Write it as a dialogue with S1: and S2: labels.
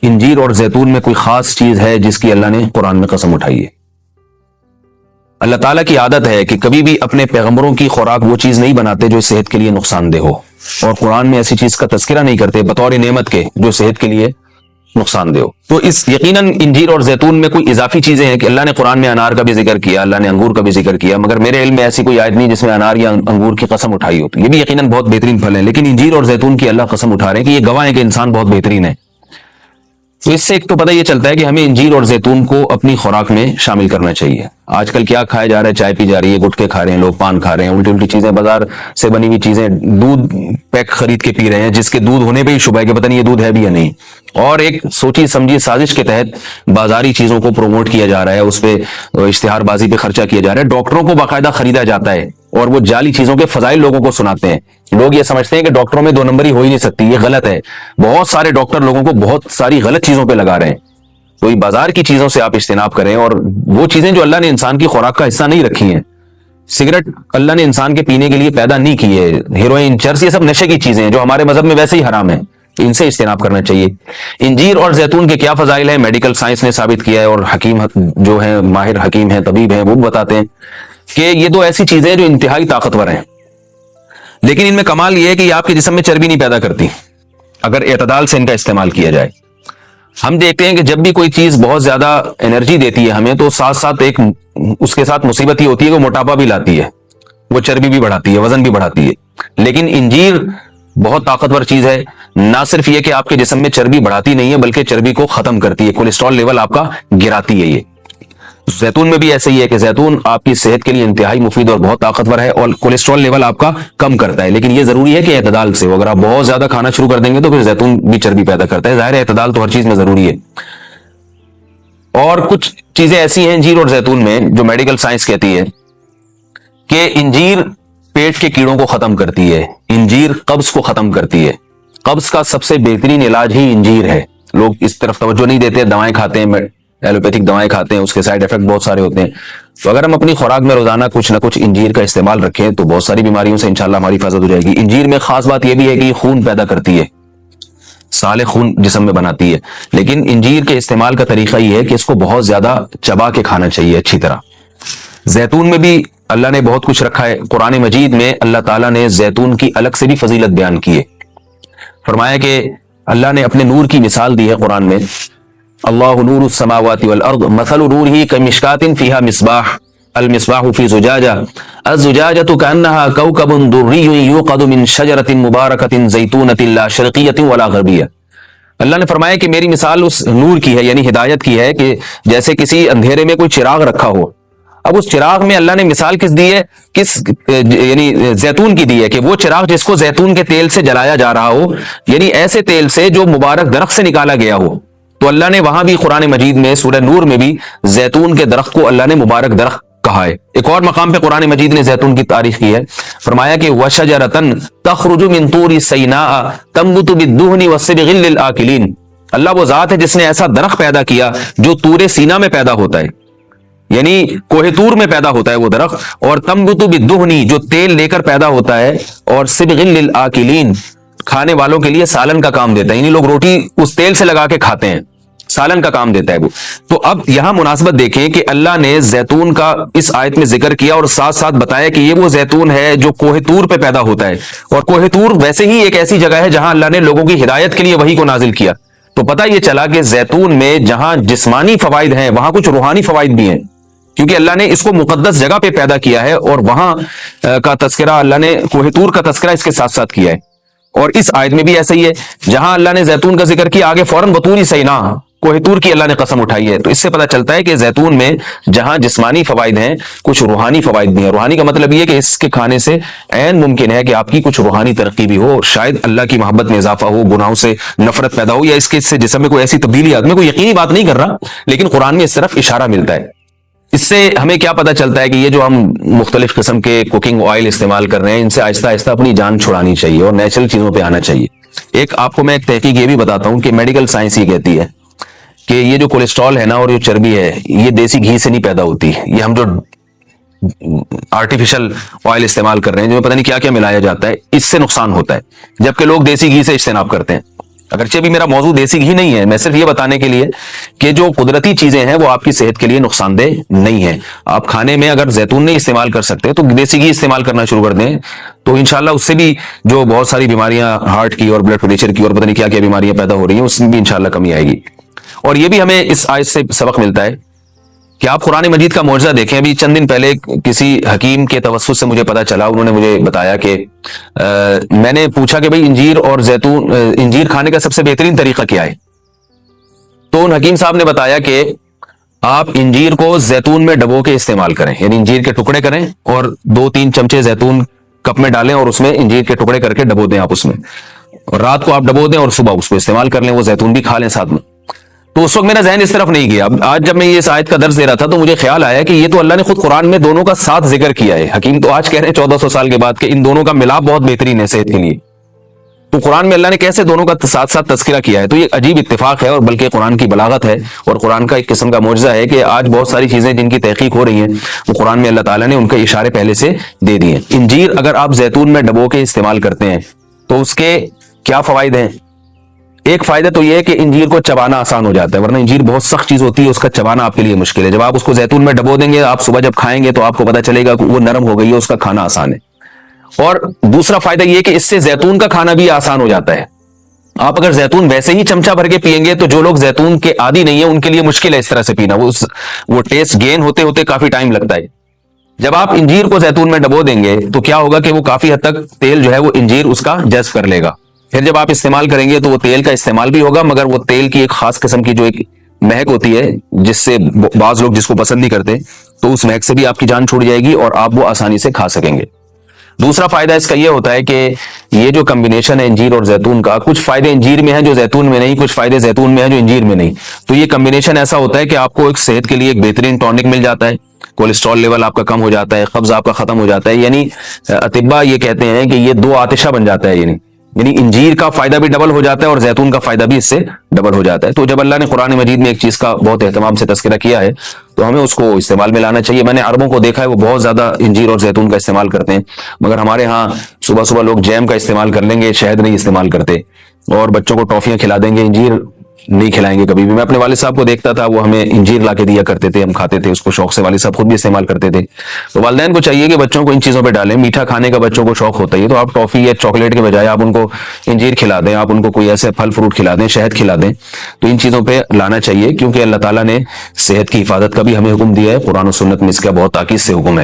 S1: انجیر اور زیتون میں کوئی خاص چیز ہے جس کی اللہ نے قرآن میں قسم اٹھائی ہے؟ اللہ تعالیٰ کی عادت ہے کہ کبھی بھی اپنے پیغمبروں کی خوراک وہ چیز نہیں بناتے جو صحت کے لیے نقصان دہ ہو، اور قرآن میں ایسی چیز کا تذکرہ نہیں کرتے بطور نعمت کے جو صحت کے لیے نقصان دہ ہو۔ تو اس یقیناً انجیر اور زیتون میں کوئی اضافی چیزیں ہیں کہ اللہ نے قرآن میں انار کا بھی ذکر کیا، اللہ نے انگور کا بھی ذکر کیا، مگر میرے علم میں ایسی کوئی آیت نہیں جس میں انار یا انگور کی قسم اٹھائی ہو۔ تو یہ بھی یقیناً بہت بہترین پھل ہے، لیکن انجیر اور زیتون کی اللہ قسم اٹھا رہے ہیں کہ یہ گواہ ہے کہ انسان بہت بہترین ہے۔ تو اس سے ایک تو پتہ یہ چلتا ہے کہ ہمیں انجیر اور زیتون کو اپنی خوراک میں شامل کرنا چاہیے۔ آج کل کیا کھایا جا رہا ہے؟ چائے پی جا رہی ہے، گٹکے کھا رہے ہیں لوگ، پان کھا رہے ہیں، الٹی الٹی چیزیں، بازار سے بنی ہوئی چیزیں، دودھ پیک خرید کے پی رہے ہیں جس کے دودھ ہونے پہ ہی شبہ ہے کہ پتہ نہیں یہ دودھ ہے بھی یا نہیں، اور ایک سوچی سمجھی سازش کے تحت بازاری چیزوں کو پروموٹ کیا جا رہا ہے، اس پہ اشتہار بازی پہ خرچہ کیا جا رہا ہے، ڈاکٹروں کو باقاعدہ خریدا جاتا ہے اور وہ جعلی چیزوں کے فضائل لوگوں کو سناتے ہیں۔ لوگ یہ سمجھتے ہیں کہ ڈاکٹروں میں 2 نمبری ہو ہی نہیں سکتی، یہ غلط ہے۔ بہت سارے ڈاکٹر لوگوں کو بہت ساری غلط چیزوں پہ لگا رہے ہیں۔ تو بازار کی چیزوں سے آپ اجتناب کریں، اور وہ چیزیں جو اللہ نے انسان کی خوراک کا حصہ نہیں رکھی ہیں، سگریٹ اللہ نے انسان کے پینے کے لیے پیدا نہیں کی ہے، ہیروئن، چرس، یہ سب نشے کی چیزیں ہیں جو ہمارے مذہب میں ویسے ہی حرام ہیں، ان سے اجتناب کرنا چاہیے۔ انجیر اور زیتون کے کیا فضائل ہیں؟ میڈیکل سائنس نے ثابت کیا ہے، اور حکیم جو ہیں، ماہر حکیم ہیں، طبیب ہیں، وہ بتاتے ہیں کہ یہ 2 ایسی چیزیں ہیں جو انتہائی طاقتور ہیں، لیکن ان میں کمال یہ ہے کہ یہ آپ کے جسم میں چربی نہیں پیدا کرتی اگر اعتدال سے ان کا استعمال کیا جائے۔ ہم دیکھتے ہیں کہ جب بھی کوئی چیز بہت زیادہ انرجی دیتی ہے ہمیں، تو ساتھ ساتھ ایک اس کے ساتھ مصیبت یہ ہوتی ہے کہ وہ موٹاپا بھی لاتی ہے، وہ چربی بھی بڑھاتی ہے، وزن بھی بڑھاتی ہے۔ لیکن انجیر بہت طاقتور چیز ہے، نہ صرف یہ کہ آپ کے جسم میں چربی بڑھاتی نہیں ہے بلکہ چربی کو ختم کرتی ہے، کولیسٹرول لیول آپ کا گراتی ہے۔ یہ زیتون میں بھی ایسا ہی ہے کہ زیتون آپ کی صحت کے لیے انتہائی مفید اور بہت طاقتور ہے، اور کولیسٹرول لیول آپ کا کم کرتا ہے، لیکن یہ ضروری ہے کہ اعتدال سے ہو۔ اگر آپ بہت زیادہ کھانا شروع کر دیں گے تو پھر زیتون بھی چربی پیدا کرتا ہے، ظاہر ہے اعتدال تو ہر چیز میں ضروری ہے۔ اور کچھ چیزیں ایسی ہیں انجیر اور زیتون میں جو میڈیکل سائنس کہتی ہے کہ انجیر پیٹ کے کیڑوں کو ختم کرتی ہے، انجیر قبض کو ختم کرتی ہے، قبض کا سب سے بہترین علاج ہی انجیر ہے۔ لوگ اس طرف توجہ نہیں دیتے، دوائیں کھاتے ہیں، ایلوپیتھک دوائیں کھاتے ہیں، اس کے سائیڈ افیکٹ بہت سارے ہوتے ہیں۔ تو اگر ہم اپنی خوراک میں روزانہ کچھ نہ کچھ انجیر کا استعمال رکھیں تو بہت ساری بیماریوں سے انشاءاللہ ہماری حفاظت ہو جائے گی۔ انجیر میں خاص بات یہ بھی ہے کہ یہ خون پیدا کرتی ہے، سالے خون جسم میں بناتی ہے، لیکن انجیر کے استعمال کا طریقہ یہ ہے کہ اس کو بہت زیادہ چبا کے کھانا چاہیے اچھی طرح۔ زیتون میں بھی اللہ نے بہت کچھ رکھا ہے، قرآن مجید میں اللہ تعالیٰ نے زیتون کی الگ سے بھی فضیلت بیان کی ہے۔ فرمایا کہ اللہ نے اپنے نور کی مثال دی ہے قرآن میں، اللہ نور السماوات والارض مثل نورہ کمشکاۃ فیہا مصباح المصباح فی زجاجہ الزجاجۃ کأنہا کوکب دری یوقد من شجرۃ مبارکۃ زیتونۃ لا شرقیۃ ولا غربیہ۔ اللہ نے فرمایا کہ میری مثال اس نور کی ہے، یعنی ہدایت کی ہے، کہ جیسے کسی اندھیرے میں کوئی چراغ رکھا ہو۔ اب اس چراغ میں اللہ نے مثال کس دی ہے؟ یعنی زیتون کی دی ہے، کہ وہ چراغ جس کو زیتون کے تیل سے جلایا جا رہا ہو، یعنی ایسے تیل سے جو مبارک درخت سے نکالا گیا ہو۔ تو اللہ نے وہاں بھی قرآن مجید میں سورہ نور میں بھی زیتون کے درخت کو اللہ نے مبارک درخت کہا ہے۔ ایک اور مقام پہ قرآن مجید نے زیتون کی تعریف کی ہے، فرمایا کہ وَشَجَرَةً تَخْرُجُ مِن طُورِ سَيْنَاءَ تَنبُتُ بِالدُّهْنِ وَالصِّبْغِ لِلْآكِلِينَ۔ اللہ وہ ذات ہے جس نے ایسا درخت پیدا کیا جو طور سینا میں پیدا ہوتا ہے، یعنی کوہ طور میں پیدا ہوتا ہے وہ درخت، اور تنبت بالدہن جو تیل لے کر پیدا ہوتا ہے، اور صبغ للآکلین کھانے والوں کے لیے سالن کا کام دیتا ہے، یعنی لوگ روٹی اس تیل سے لگا کے کھاتے ہیں، سالن کا کام دیتا ہے وہ۔ تو اب یہاں مناسبت دیکھیں کہ اللہ نے زیتون کا اس آیت میں ذکر کیا اور ساتھ ساتھ بتایا کہ یہ وہ زیتون ہے جو کوہ طور پہ پیدا ہوتا ہے، اور کوہ طور ویسے ہی ایک ایسی جگہ ہے جہاں اللہ نے لوگوں کی ہدایت کے لیے وحی کو نازل کیا۔ تو پتہ یہ چلا کہ زیتون میں جہاں جسمانی فوائد ہیں وہاں کچھ روحانی فوائد بھی ہیں، کیونکہ اللہ نے اس کو مقدس جگہ پہ پیدا کیا ہے، اور وہاں کا تذکرہ اللہ نے کوہ طور کا تذکرہ اس کے ساتھ ساتھ کیا ہے۔ اور اس آیت میں بھی ایسا ہی ہے، جہاں اللہ نے زیتون کا ذکر کیا آگے فوراً بطور سینا کوہ طور کی اللہ نے قسم اٹھائی ہے۔ تو اس سے پتہ چلتا ہے کہ زیتون میں جہاں جسمانی فوائد ہیں کچھ روحانی فوائد بھی ہیں۔ روحانی کا مطلب یہ ہے کہ اس کے کھانے سے عین ممکن ہے کہ آپ کی کچھ روحانی ترقی بھی ہو، شاید اللہ کی محبت میں اضافہ ہو، گناہوں سے نفرت پیدا ہو، یا اس کے سے جسم میں کوئی ایسی تبدیلی آتی ہے۔ میں کوئی یقینی بات نہیں کر رہا، لیکن قرآن میں اس طرف اشارہ ملتا ہے۔ اس سے ہمیں کیا پتہ چلتا ہے کہ یہ جو ہم مختلف قسم کے کوکنگ آئل استعمال کر رہے ہیں، ان سے آہستہ آہستہ اپنی جان چھڑانی چاہیے اور نیچرل چیزوں پہ آنا چاہیے۔ ایک آپ کو میں ایک تحقیق یہ بھی بتاتا ہوں کہ میڈیکل سائنس یہ کہتی ہے کہ یہ جو کولیسٹرول ہے نا اور یہ چربی ہے، یہ دیسی گھی سے نہیں پیدا ہوتی، یہ ہم جو آرٹیفیشل آئل استعمال کر رہے ہیں جو پتہ نہیں کیا کیا ملایا جاتا ہے، اس سے نقصان ہوتا ہے، جبکہ لوگ دیسی گھی سے اجتناب کرتے ہیں۔ اگرچہ بھی میرا موضوع دیسی گھی نہیں ہے، میں صرف یہ بتانے کے لیے کہ جو قدرتی چیزیں ہیں وہ آپ کی صحت کے لیے نقصان دہ نہیں ہیں. آپ کھانے میں اگر زیتون نہیں استعمال کر سکتے تو دیسی گھی استعمال کرنا شروع کر دیں، تو انشاءاللہ اس سے بھی جو بہت ساری بیماریاں ہارٹ کی اور بلڈ پریشر کی اور پتہ نہیں کیا کیا بیماریاں پیدا ہو رہی ہیں اس میں بھی انشاءاللہ کمی آئے گی. اور یہ بھی ہمیں اس آیت سے سبق ملتا ہے کہ آپ قرآن مجید کا معجزہ دیکھیں. ابھی چند دن پہلے کسی حکیم کے توسط سے مجھے پتا چلا، انہوں نے مجھے بتایا کہ میں نے پوچھا کہ بھئی انجیر اور زیتون، انجیر کھانے کا سب سے بہترین طریقہ کیا ہے؟ تو ان حکیم صاحب نے بتایا کہ آپ انجیر کو زیتون میں ڈبو کے استعمال کریں، یعنی انجیر کے ٹکڑے کریں اور 2-3 چمچے زیتون کپ میں ڈالیں اور اس میں انجیر کے ٹکڑے کر کے ڈبو دیں آپ اس میں، اور رات کو آپ ڈبو دیں اور صبح اس کو استعمال کر لیں، وہ زیتون بھی کھا لیں ساتھ میں. تو اس وقت میرا ذہن اس طرف نہیں گیا. اب آج جب میں یہ اس آیت کا درس دے رہا تھا تو مجھے خیال آیا کہ یہ تو اللہ نے خود قرآن میں دونوں کا ساتھ ذکر کیا ہے. حکیم تو آج کہہ رہے ہیں 1400 سال کے بعد کہ ان دونوں کا ملاپ بہت بہترین ہے صحت کے لیے. تو قرآن میں اللہ نے کیسے دونوں کا ساتھ ساتھ تذکرہ کیا ہے؟ تو یہ عجیب اتفاق ہے، اور بلکہ قرآن کی بلاغت ہے اور قرآن کا ایک قسم کا معجزہ ہے کہ آج بہت ساری چیزیں جن کی تحقیق ہو رہی ہیں وہ قرآن میں اللہ تعالیٰ نے ان کے اشارے پہلے سے دے دیے. انجیر اگر آپ زیتون میں ڈبو کے استعمال کرتے ہیں تو اس کے کیا فوائد ہیں؟ ایک فائدہ تو یہ ہے کہ انجیر کو چبانا آسان ہو جاتا ہے، ورنہ انجیر بہت سخت چیز ہوتی ہے، اس کا چبانا آپ کے لیے مشکل ہے. جب آپ اس کو زیتون میں ڈبو دیں گے، آپ صبح جب کھائیں گے تو آپ کو پتہ چلے گا کہ وہ نرم ہو گئی ہے، اس کا کھانا آسان ہے. اور دوسرا فائدہ یہ کہ اس سے زیتون کا کھانا بھی آسان ہو جاتا ہے. آپ اگر زیتون ویسے ہی چمچہ بھر کے پیئیں گے تو جو لوگ زیتون کے عادی نہیں ہیں ان کے لیے مشکل ہے اس طرح سے پینا، وہ ٹیسٹ گین ہوتے ہوتے کافی ٹائم لگتا ہے. جب آپ انجیر کو زیتون میں ڈبو دیں گے تو کیا ہوگا کہ وہ کافی حد تک تیل جو ہے وہ انجیر اس کا جذب کر لے گا. پھر جب آپ استعمال کریں گے تو وہ تیل کا استعمال بھی ہوگا، مگر وہ تیل کی ایک خاص قسم کی جو ایک مہک ہوتی ہے جس سے بعض لوگ جس کو پسند نہیں کرتے، تو اس مہک سے بھی آپ کی جان چھوٹ جائے گی اور آپ وہ آسانی سے کھا سکیں گے. دوسرا فائدہ اس کا یہ ہوتا ہے کہ یہ جو کمبینیشن ہے انجیر اور زیتون کا، کچھ فائدے انجیر میں ہیں جو زیتون میں نہیں، کچھ فائدے زیتون میں ہیں جو انجیر میں نہیں. تو یہ کمبینیشن ایسا ہوتا ہے کہ آپ کو ایک صحت کے لیے ایک بہترین ٹونک مل جاتا ہے، کولیسٹرول لیول آپ کا کم ہو جاتا ہے، قبض آپ کا ختم ہو جاتا ہے. یعنی اطباء یہ کہتے ہیں کہ یہ دو آتشہ بن جاتا ہے، یعنی انجیر کا فائدہ بھی ڈبل ہو جاتا ہے اور زیتون کا فائدہ بھی اس سے ڈبل ہو جاتا ہے. تو جب اللہ نے قرآن مجید میں ایک چیز کا بہت اہتمام سے تذکرہ کیا ہے تو ہمیں اس کو استعمال میں لانا چاہیے. میں نے عربوں کو دیکھا ہے وہ بہت زیادہ انجیر اور زیتون کا استعمال کرتے ہیں، مگر ہمارے ہاں صبح صبح لوگ جیم کا استعمال کر لیں گے، شہد نہیں استعمال کرتے، اور بچوں کو ٹافیاں کھلا دیں گے، انجیر نہیں کھلائیں گے کبھی بھی. میں اپنے والد صاحب کو دیکھتا تھا، وہ ہمیں انجیر لا کے دیا کرتے تھے، ہم کھاتے تھے اس کو شوق سے، والد صاحب خود بھی استعمال کرتے تھے. تو والدین کو چاہیے کہ بچوں کو ان چیزوں پہ ڈالیں. میٹھا کھانے کا بچوں کو شوق ہوتا ہے تو آپ ٹافی یا چاکلیٹ کے بجائے آپ ان کو انجیر کھلا دیں، آپ ان کو کوئی ایسے پھل فروٹ کھلا دیں، شہد کھلا دیں. تو ان چیزوں پہ لانا چاہیے کیونکہ اللہ تعالیٰ نے صحت کی حفاظت کا بھی ہمیں حکم دیا ہے. قرآن و سنت میں اس کا بہت تاکید سے حکم ہے.